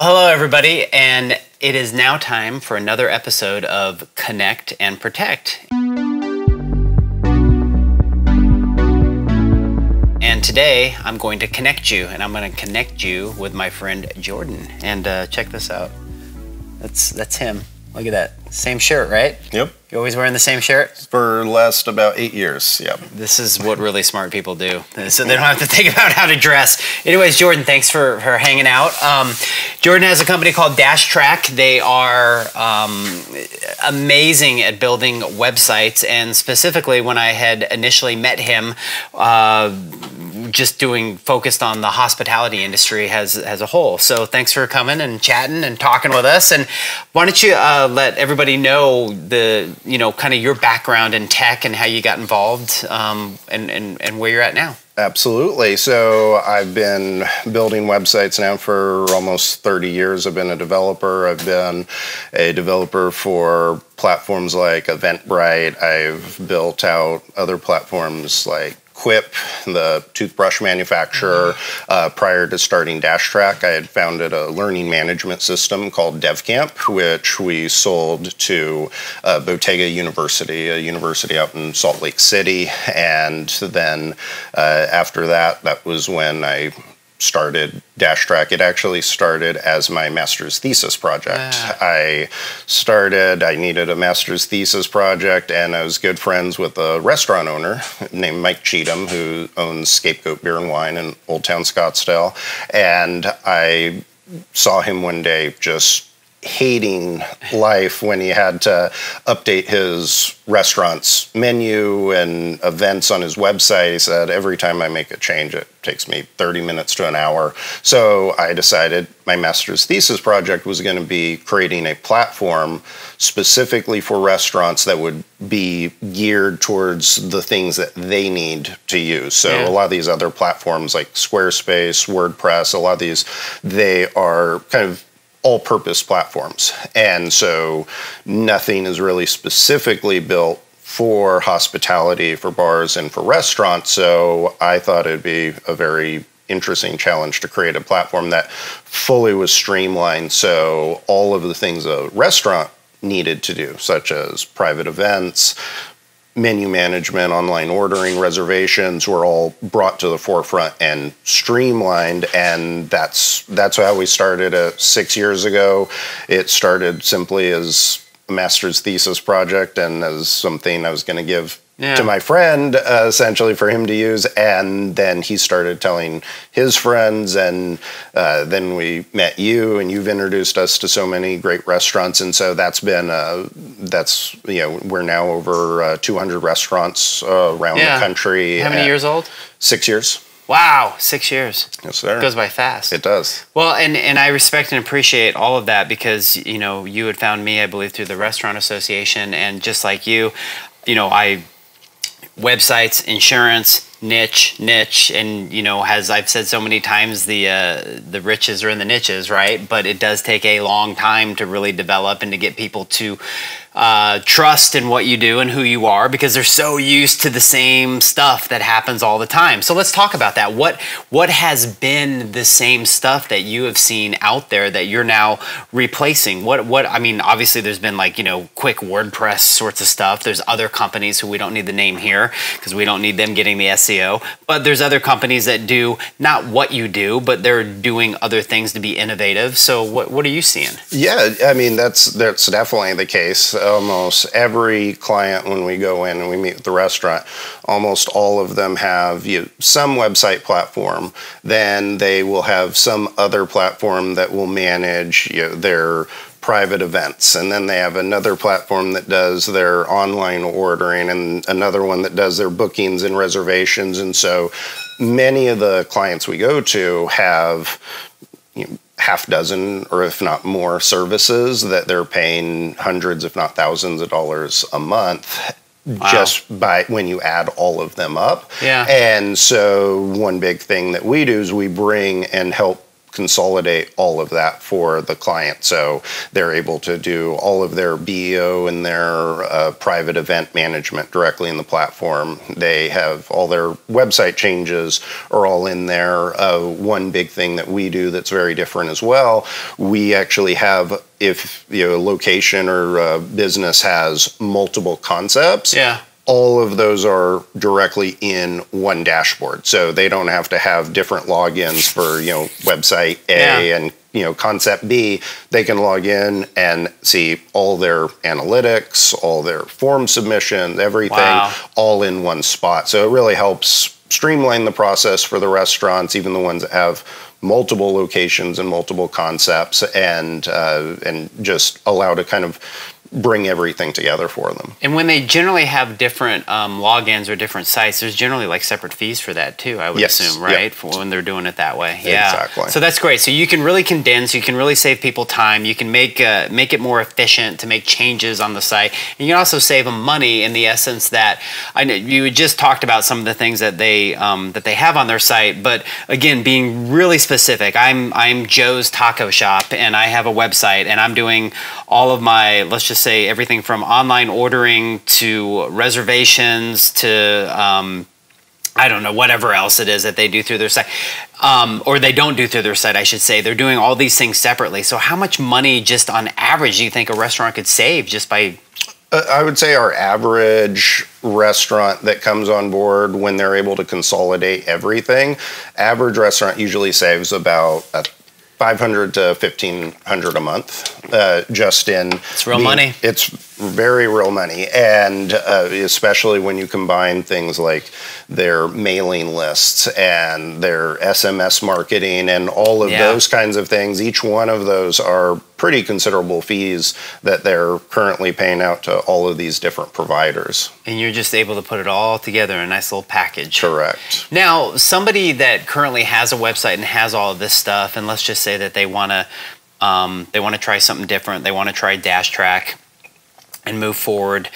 Hello, everybody, and it is now time for another episode of Connect and Protect. And today, I'm going to connect you, and I'm going to connect you with my friend Jordan. And check this out. That's him. Look at that. Same shirt, right? Yep. You always wearing the same shirt? For last about 8 years, yep. This is what really smart people do, so they don't have to think about how to dress. Anyways, Jordan, thanks for hanging out. Jordan has a company called Dash Track. They are amazing at building websites, and specifically when I had initially met him, just focused on the hospitality industry as a whole. So thanks for coming and chatting and talking with us. And why don't you let everybody know kind of your background in tech and how you got involved, and where you're at now. Absolutely. So I've been building websites now for almost 30 years. I've been a developer. I've been a developer for platforms like Eventbrite. I've built out other platforms like Quip, the toothbrush manufacturer. Prior to starting Dash Track, I had founded a learning management system called DevCamp, which we sold to Bottega University, a university out in Salt Lake City. And then after that, that was when I started Dash Track. It actually started as my master's thesis project. I needed a master's thesis project, and I was good friends with a restaurant owner named Mike Cheatham, who owns Scapegoat Beer and Wine in Old Town Scottsdale. And I saw him one day just hating life when he had to update his restaurant's menu and events on his website. He said, every time I make a change, it takes me 30 minutes to an hour. So I decided my master's thesis project was going to be creating a platform specifically for restaurants that would be geared towards the things that they need to use. So a lot of these other platforms like Squarespace, WordPress, a lot of these, they are kind of all-purpose platforms. And so nothing is really specifically built for hospitality, for bars, and for restaurants. So I thought it'd be a very interesting challenge to create a platform that fully was streamlined. So all of the things a restaurant needed to do, such as private events, menu management, online ordering, reservations, were all brought to the forefront and streamlined. And that's how we started 6 years ago. It started simply as a master's thesis project and as something I was going to give to my friend, essentially for him to use. And then he started telling his friends, and then we met you, and you've introduced us to so many great restaurants. And so that's been, we're now over 200 restaurants around the country. How many years old? 6 years. Wow, 6 years. Yes, sir. It goes by fast. It does. Well, and I respect and appreciate all of that, because, you had found me, I believe, through the Restaurant Association, and just like you, websites, insurance, niche, and as I've said so many times, the riches are in the niches, right? But it does take a long time to really develop and to get people to trust in what you do and who you are, because they're so used to the same stuff that happens all the time. So let's talk about that. What has been the same stuff that you have seen out there that you're now replacing? I mean, obviously there's been quick WordPress sorts of stuff. There's other companies who we don't need to name here because we don't need them getting the SEO, but there's other companies that do not what you do, but they're doing other things to be innovative. So what are you seeing? Yeah, I mean, that's definitely the case. Almost every client, when we go in and we meet with the restaurant, almost all of them have some website platform. Then they will have some other platform that will manage their private events, and then they have another platform that does their online ordering, and another one that does their bookings and reservations. And so many of the clients we go to have half dozen, or if not more, services that they're paying hundreds, if not thousands of dollars a month. Wow. Just by when you add all of them up. Yeah. And so one big thing that we do is we bring and help consolidate all of that for the client. So they're able to do all of their BEO and their private event management directly in the platform. They have all their website changes are all in there. One big thing that we do that's very different as well, we actually have, if a location or a business has multiple concepts, all of those are directly in one dashboard. So they don't have to have different logins for, website A and, concept B. They can log in and see all their analytics, all their form submissions, everything, all in one spot. So it really helps streamline the process for the restaurants, even the ones that have multiple locations and multiple concepts, and just allow to kind of bring everything together for them. And when they generally have different logins or different sites, there's generally like separate fees for that too, I would assume, right? For when they're doing it that way. Yeah, exactly. So that's great. So you can really condense, you can really save people time, you can make it more efficient to make changes on the site, and you can also save them money in the essence that, I know you had just talked about some of the things that they have on their site, but again, being really specific. I'm Joe's Taco Shop, and I have a website, and I'm doing all of my, let's just say, everything from online ordering to reservations to I don't know, whatever else it is that they do through their site, or they don't do through their site, I should say. They're doing all these things separately. So how much money just on average do you think a restaurant could save just by... I would say our average restaurant that comes on board, when they're able to consolidate everything, average restaurant usually saves about $500 to $1,500 a month, just in... It's real money. It's very real money, and especially when you combine things like their mailing lists and their SMS marketing and all of those kinds of things. Each one of those are pretty considerable fees that they're currently paying out to all of these different providers. And you're just able to put it all together in a nice little package. Correct. Now, somebody that currently has a website and has all of this stuff, and let's just say that they want to try something different, they want to try Dash Track and move forward.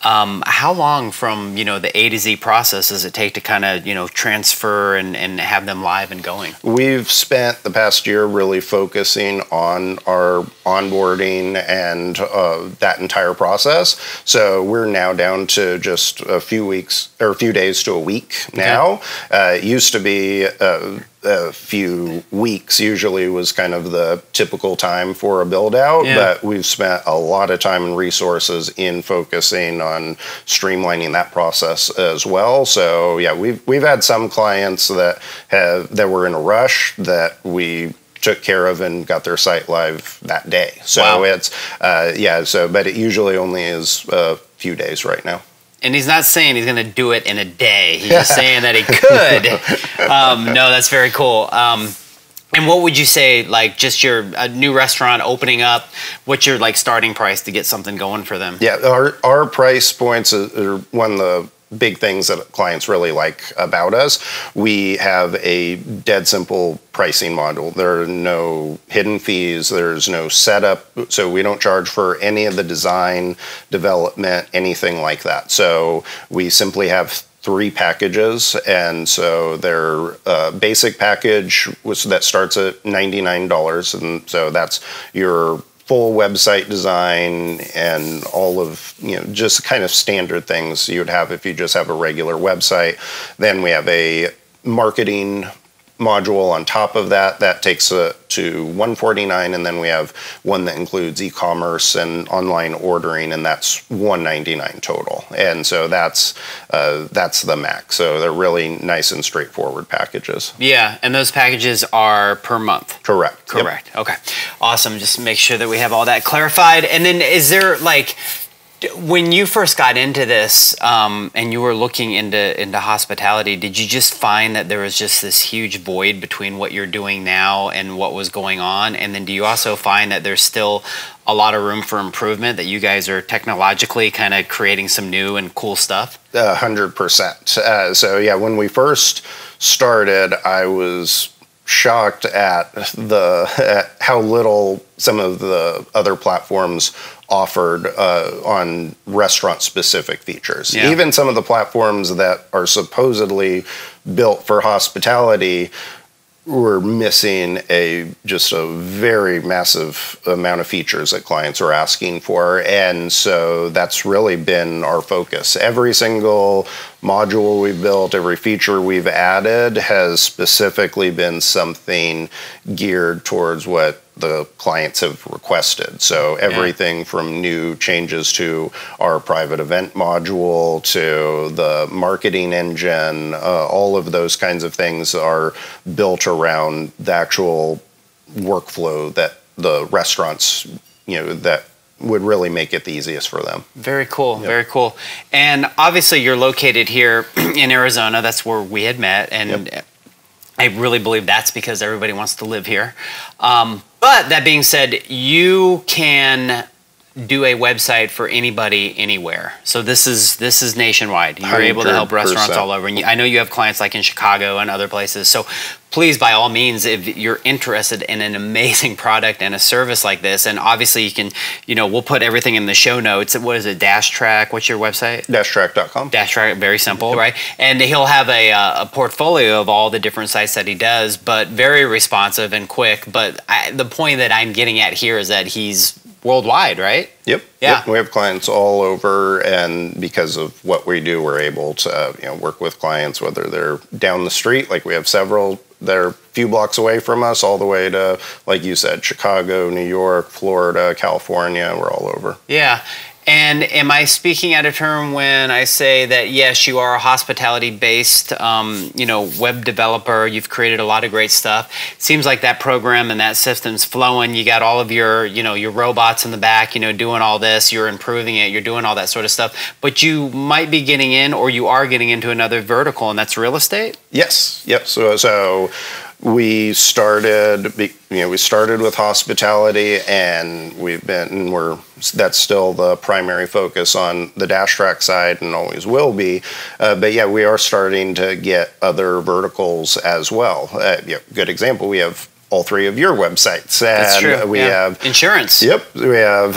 How long from the A to Z process does it take to kind of transfer and have them live and going? We've spent the past year really focusing on our onboarding and that entire process. So we're now down to just a few weeks or a few days to a week now. It used to be a few weeks usually was kind of the typical time for a build out, but we've spent a lot of time and resources in focusing on streamlining that process as well. So we've had some clients that were in a rush that we took care of and got their site live that day. So it's but it usually only is a few days right now. And he's not saying he's going to do it in a day. He's just saying that he could. No, that's very cool. And what would you say, like, just a new restaurant opening up, what's your, like, starting price to get something going for them? Yeah, our price points are one of the big things that clients really like about us. We have a dead simple pricing model. There are no hidden fees. There's no setup. So we don't charge for any of the design, development, anything like that. So we simply have 3 packages, and so their basic package that starts at $99, and so that's your full website design and all of just kind of standard things you would have if you just have a regular website. Then we have a marketing module on top of that takes it to $149, and then we have one that includes e-commerce and online ordering, and that's $199 total. And so that's the max. So they're really nice and straightforward packages. Yeah, and those packages are per month. Correct. Yep. Okay, awesome. Just make sure that we have all that clarified. And then is there, like, when you first got into this and you were looking into hospitality, did you just find that there was just this huge void between what you're doing now and what was going on? And then do you also find that there's still a lot of room for improvement, that you guys are technologically kind of creating some new and cool stuff? 100%. So yeah, when we first started, I was shocked at how little some of the other platforms offered on restaurant-specific features. Yeah. Even some of the platforms that are supposedly built for hospitality we're missing just a very massive amount of features that clients are asking for, and so that's really been our focus. Every single module we've built, every feature we've added has specifically been something geared towards what the clients have requested. So everything from new changes to our private event module to the marketing engine, all of those kinds of things are built around the actual workflow that the restaurants, that would really make it the easiest for them. Very cool, very cool. And obviously you're located here in Arizona. That's where we had met, and I really believe that's because everybody wants to live here. But that being said, you can do a website for anybody anywhere. So this is nationwide. You're able to help restaurants all over. And I know you have clients like in Chicago and other places. So please, by all means, if you're interested in an amazing product and a service like this, and obviously you can, we'll put everything in the show notes. What is it? DashTrack? What's your website? DashTrack.com. DashTrack, very simple, right? And he'll have a portfolio of all the different sites that he does, but very responsive and quick. But the point that I'm getting at here is that he's worldwide, right? Yep. Yeah. Yep. We have clients all over, and because of what we do, we're able to work with clients whether they're down the street, like we have several that are a few blocks away from us, all the way to, like you said, Chicago, New York, Florida, California. We're all over. Yeah. And am I speaking out of turn when I say that, yes, you are a hospitality-based, web developer. You've created a lot of great stuff. It seems like that program and that system's flowing. You got all of your, your robots in the back, doing all this. You're improving it. You're doing all that sort of stuff. But you might be getting in, or you are getting into another vertical, and that's real estate? Yes. Yep. So we started with hospitality, and that's still the primary focus on the DashTrack side, and always will be. But yeah, we are starting to get other verticals as well. Good example, we have all three of your websites. And that's true. We have insurance. Yep. We have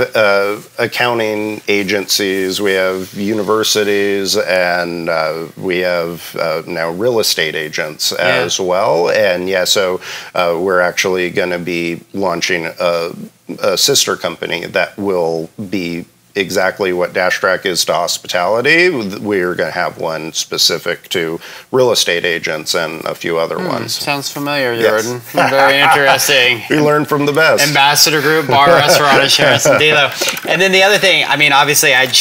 accounting agencies, we have universities, and we have now real estate agents as well. And so we're actually going to be launching a sister company that will be exactly what DashTrack is to hospitality. We're going to have one specific to real estate agents and a few other ones. Sounds familiar, Jordan. Yes. Very interesting. We learn from the best. Ambassador Group, bar, restaurant, insurance, and DELO. And then the other thing, obviously I'd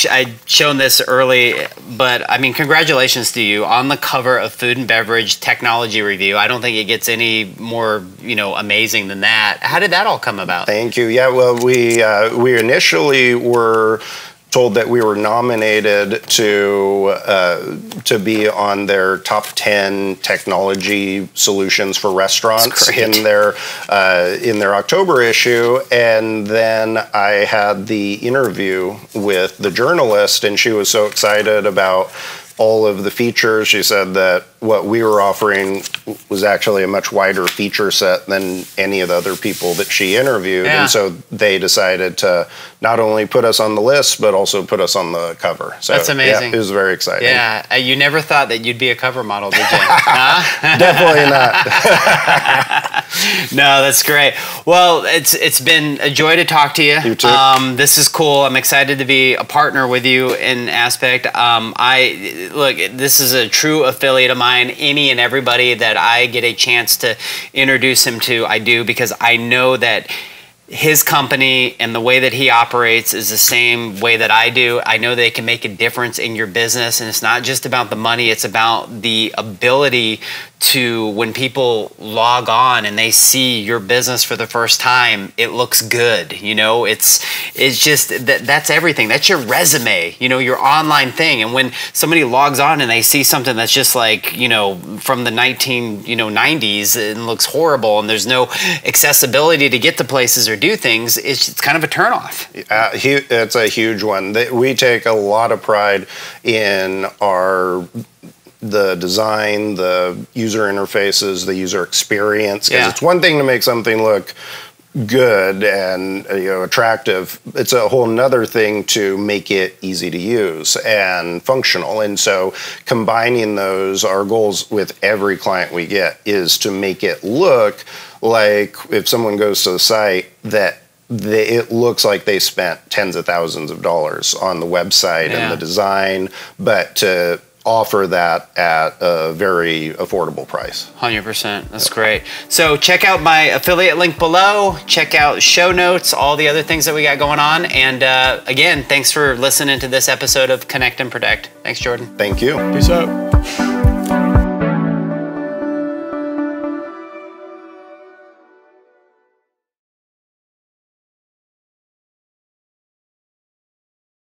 shown this early, but congratulations to you on the cover of Food and Beverage Technology Review. I don't think it gets any more, amazing than that. How did that all come about? Thank you. Yeah, well, we initially were told that we were nominated to be on their top 10 technology solutions for restaurants in their October issue, and then I had the interview with the journalist, and she was so excited about all of the features. She said that what we were offering was actually a much wider feature set than any of the other people that she interviewed. And so they decided to not only put us on the list, but also put us on the cover. So that's amazing. Yeah, it was very exciting. Yeah, you never thought that you'd be a cover model, did you? Huh? Definitely not. No, that's great. Well, it's been a joy to talk to you. You too. This is cool. I'm excited to be a partner with you in aspect. Look, this is a true affiliate of mine. Any and everybody that I get a chance to introduce him to, I do, because I know that his company and the way that he operates is the same way that I do. I know they can make a difference in your business, and it's not just about the money, it's about the ability to, when people log on and they see your business for the first time, it looks good. It's just that's everything. That's your resume, your online thing. And when somebody logs on and they see something that's just like, from the 90s and looks horrible, and there's no accessibility to get to places or do things, it's kind of a turnoff. It's a huge one. We take a lot of pride in the design, the user interfaces, the user experience. Because it's one thing to make something look good and attractive, it's a whole nother thing to make it easy to use and functional. And so combining those, our goals with every client we get is to make it look like, if someone goes to the site, that it looks like they spent tens of thousands of dollars on the website and the design, but to offer that at a very affordable price. 100%. That's great. So check out my affiliate link below. Check out show notes, all the other things that we got going on. And again, thanks for listening to this episode of Connect and Protect. Thanks, Jordan. Thank you. Peace out.